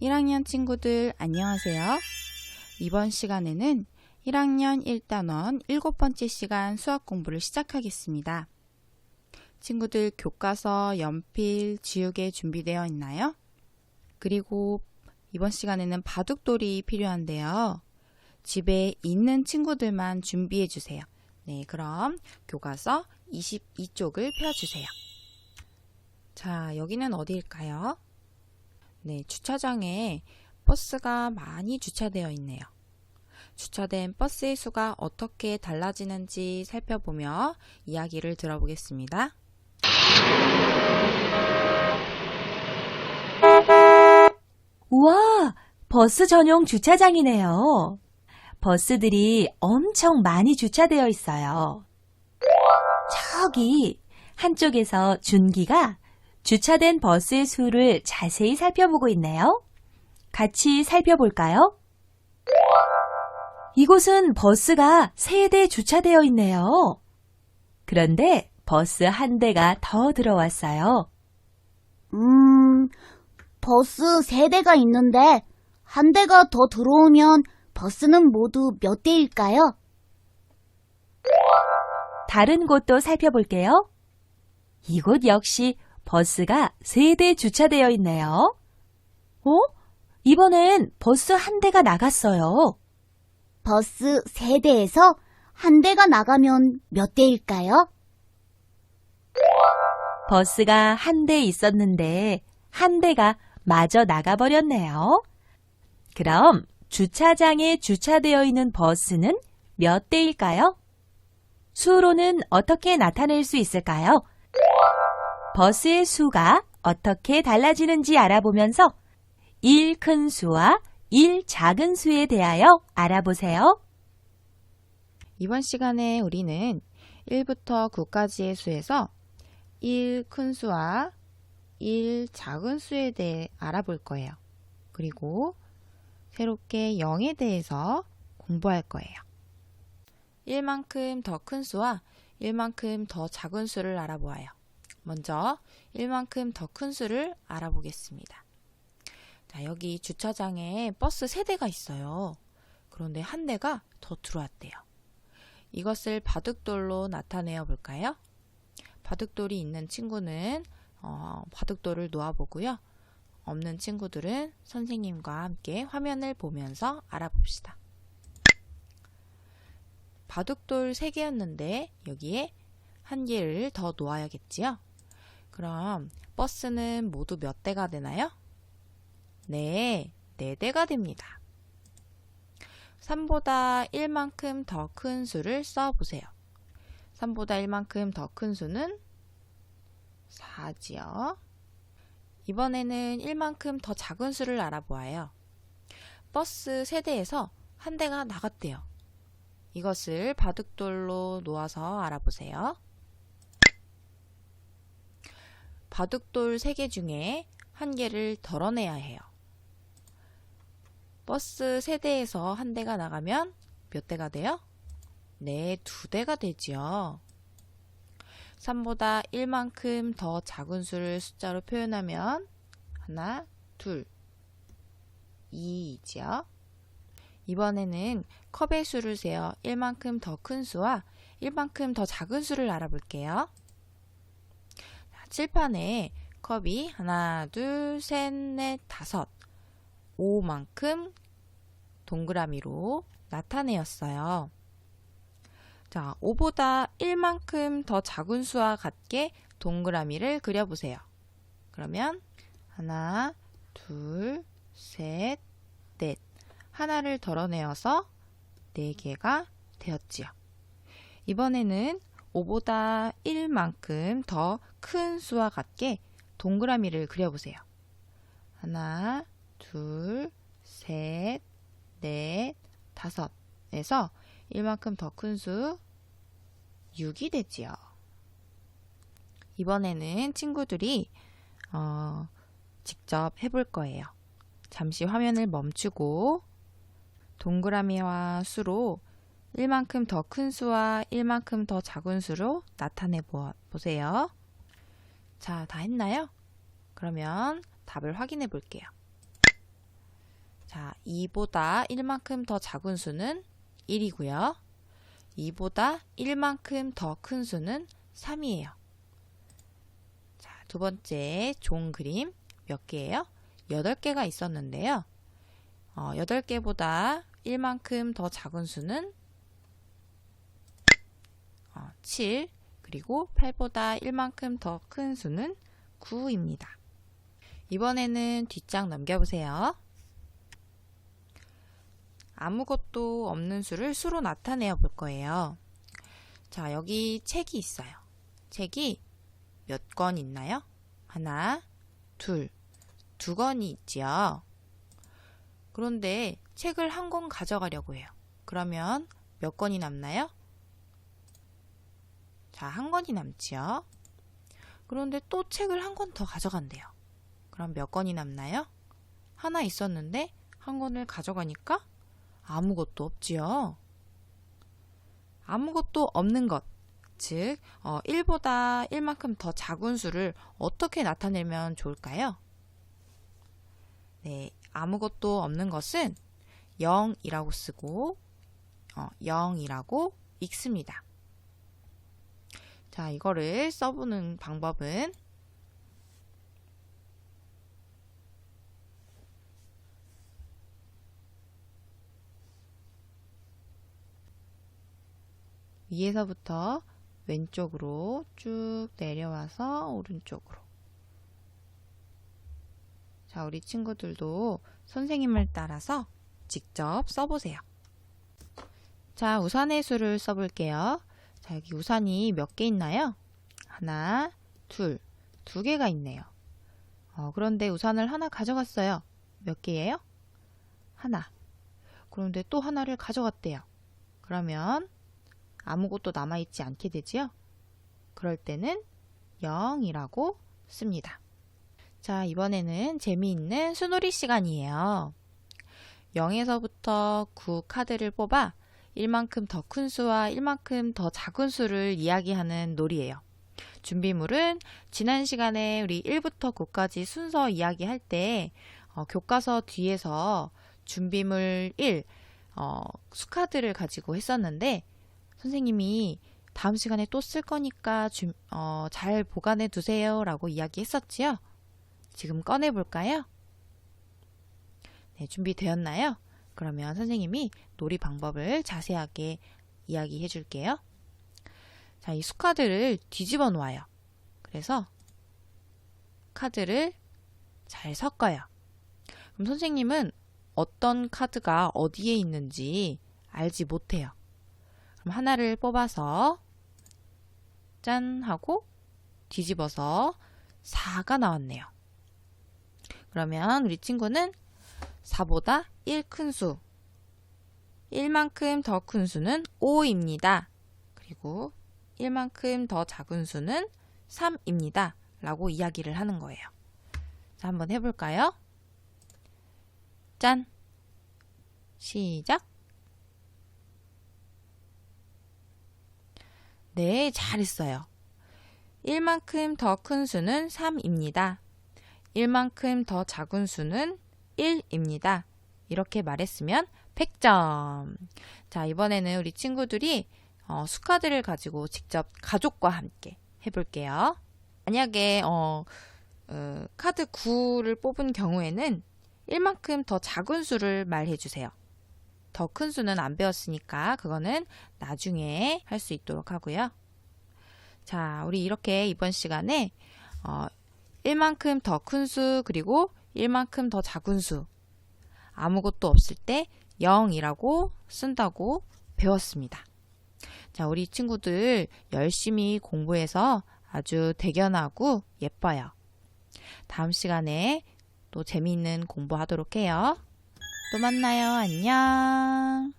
1학년 친구들 안녕하세요. 이번 시간에는 1학년 1단원 7번째 시간 수학 공부를 시작하겠습니다. 친구들 교과서, 연필, 지우개 준비되어 있나요? 그리고 이번 시간에는 바둑돌이 필요한데요. 집에 있는 친구들만 준비해 주세요. 네, 그럼 교과서 22쪽을 펴주세요. 자, 여기는 어디일까요? 네, 주차장에 버스가 많이 주차되어 있네요. 주차된 버스의 수가 어떻게 달라지는지 살펴보며 이야기를 들어보겠습니다. 우와, 버스 전용 주차장이네요. 버스들이 엄청 많이 주차되어 있어요. 저기 한쪽에서 준기가 주차된 버스의 수를 자세히 살펴보고 있네요. 같이 살펴볼까요? 이곳은 버스가 3대 주차되어 있네요. 그런데 버스 한 대가 더 들어왔어요. 버스 3대가 있는데 한 대가 더 들어오면 버스는 모두 몇 대일까요? 다른 곳도 살펴볼게요. 이곳 역시 버스가 3대 주차되어 있네요. 이번엔 버스 한 대가 나갔어요. 버스 3대에서 한 대가 나가면 몇 대일까요? 버스가 한 대 있었는데 한 대가 마저 나가버렸네요. 그럼 주차장에 주차되어 있는 버스는 몇 대일까요? 수로는 어떻게 나타낼 수 있을까요? 버스의 수가 어떻게 달라지는지 알아보면서 1 큰 수와 1 작은 수에 대하여 알아보세요. 이번 시간에 우리는 1부터 9까지의 수에서 1 큰 수와 1 작은 수에 대해 알아볼 거예요. 그리고 새롭게 0에 대해서 공부할 거예요. 1만큼 더 큰 수와 1만큼 더 작은 수를 알아보아요. 먼저 1만큼 더 큰 수를 알아보겠습니다. 자, 여기 주차장에 버스 3대가 있어요. 그런데 한 대가 더 들어왔대요. 이것을 바둑돌로 나타내어 볼까요? 바둑돌이 있는 친구는 바둑돌을 놓아보고요. 없는 친구들은 선생님과 함께 화면을 보면서 알아봅시다. 바둑돌 3개였는데 여기에 한 개를 더 놓아야겠지요? 그럼 버스는 모두 몇 대가 되나요? 네, 4대가 됩니다. 3보다 1만큼 더 큰 수를 써보세요. 3보다 1만큼 더 큰 수는 4지요. 이번에는 1만큼 더 작은 수를 알아보아요. 버스 3대에서 한 대가 나갔대요. 이것을 바둑돌로 놓아서 알아보세요. 바둑돌 3개 중에 한 개를 덜어내야 해요. 버스 3대에서 한 대가 나가면 몇 대가 돼요? 네, 2대가 되지요. 3보다 1만큼 더 작은 수를 숫자로 표현하면 하나, 둘, 2이지요. 이번에는 컵의 수를 세어 1만큼 더 큰 수와 1만큼 더 작은 수를 알아볼게요. 칠판에 컵이 하나, 둘, 셋, 넷, 5, 5만큼 동그라미로 나타내었어요. 자, 5보다 1만큼 더 작은 수와 같게 동그라미를 그려보세요. 그러면 하나, 둘, 셋, 넷. 하나를 덜어내어서 4개가 되었지요. 이번에는 5보다 1만큼 더 큰 수와 같게 동그라미를 그려보세요. 하나, 둘, 셋, 넷, 5에서 1만큼 더 큰 수 6이 되지요. 이번에는 친구들이 직접 해볼 거예요. 잠시 화면을 멈추고 동그라미와 수로 1만큼 더 큰 수와 1만큼 더 작은 수로 나타내 보세요. 자, 다 했나요? 그러면 답을 확인해 볼게요. 자, 2보다 1만큼 더 작은 수는 1이고요. 2보다 1만큼 더 큰 수는 3이에요. 자, 두 번째 종 그림 몇 개예요? 8개가 있었는데요. 8개보다 1만큼 더 작은 수는 7, 그리고 8보다 1만큼 더 큰 수는 9입니다. 이번에는 뒷장 넘겨보세요. 아무것도 없는 수를 수로 나타내어 볼 거예요. 자, 여기 책이 있어요. 책이 몇 권 있나요? 하나, 둘, 2권이 있지요. 그런데 책을 한 권 가져가려고 해요. 그러면 몇 권이 남나요? 자, 한 권이 남지요. 그런데 또 책을 한 권 더 가져간대요. 그럼 몇 권이 남나요? 하나 있었는데 한 권을 가져가니까 아무것도 없지요. 아무것도 없는 것, 즉 1보다 1만큼 더 작은 수를 어떻게 나타내면 좋을까요? 네, 아무것도 없는 것은 0이라고 쓰고 0이라고 읽습니다. 자, 이거를 써보는 방법은 위에서부터 왼쪽으로 쭉 내려와서 오른쪽으로. 자, 우리 친구들도 선생님을 따라서 직접 써보세요. 자, 우산의 수를 써볼게요. 자, 여기 우산이 몇 개 있나요? 하나, 둘, 2개가 있네요. 그런데 우산을 하나 가져갔어요. 몇 개예요? 하나. 그런데 또 하나를 가져갔대요. 그러면 아무것도 남아있지 않게 되지요? 그럴 때는 0이라고 씁니다. 자, 이번에는 재미있는 수놀이 시간이에요. 0에서부터 9 카드를 뽑아 1만큼 더 큰 수와 1만큼 더 작은 수를 이야기하는 놀이예요. 준비물은 지난 시간에 우리 1부터 9까지 순서 이야기할 때 교과서 뒤에서 준비물 1 수카드를 가지고 했었는데 선생님이 다음 시간에 또 쓸 거니까 잘 보관해 두세요 라고 이야기했었지요. 지금 꺼내 볼까요? 네, 준비되었나요? 그러면 선생님이 놀이 방법을 자세하게 이야기해 줄게요. 자, 이 수카드를 뒤집어 놓아요. 그래서 카드를 잘 섞어요. 그럼 선생님은 어떤 카드가 어디에 있는지 알지 못해요. 그럼 하나를 뽑아서 짠 하고 뒤집어서 4가 나왔네요. 그러면 우리 친구는 4보다 1 큰 수, 1만큼 더 큰 수는 5입니다. 그리고 1만큼 더 작은 수는 3입니다. 라고 이야기를 하는 거예요. 자, 한번 해볼까요? 짠! 시작! 네, 잘했어요. 1만큼 더 큰 수는 3입니다. 1만큼 더 작은 수는 1입니다. 이렇게 말했으면 100점. 자, 이번에는 우리 친구들이 수카드를 가지고 직접 가족과 함께 해볼게요. 만약에 카드 9를 뽑은 경우에는 1만큼 더 작은 수를 말해주세요. 더 큰 수는 안 배웠으니까 그거는 나중에 할 수 있도록 하고요. 자, 우리 이렇게 이번 시간에 1만큼 더 큰 수 그리고 1만큼 더 작은 수 아무것도 없을 때 0이라고 쓴다고 배웠습니다. 자, 우리 친구들 열심히 공부해서 아주 대견하고 예뻐요. 다음 시간에 또 재미있는 공부하도록 해요. 또 만나요. 안녕.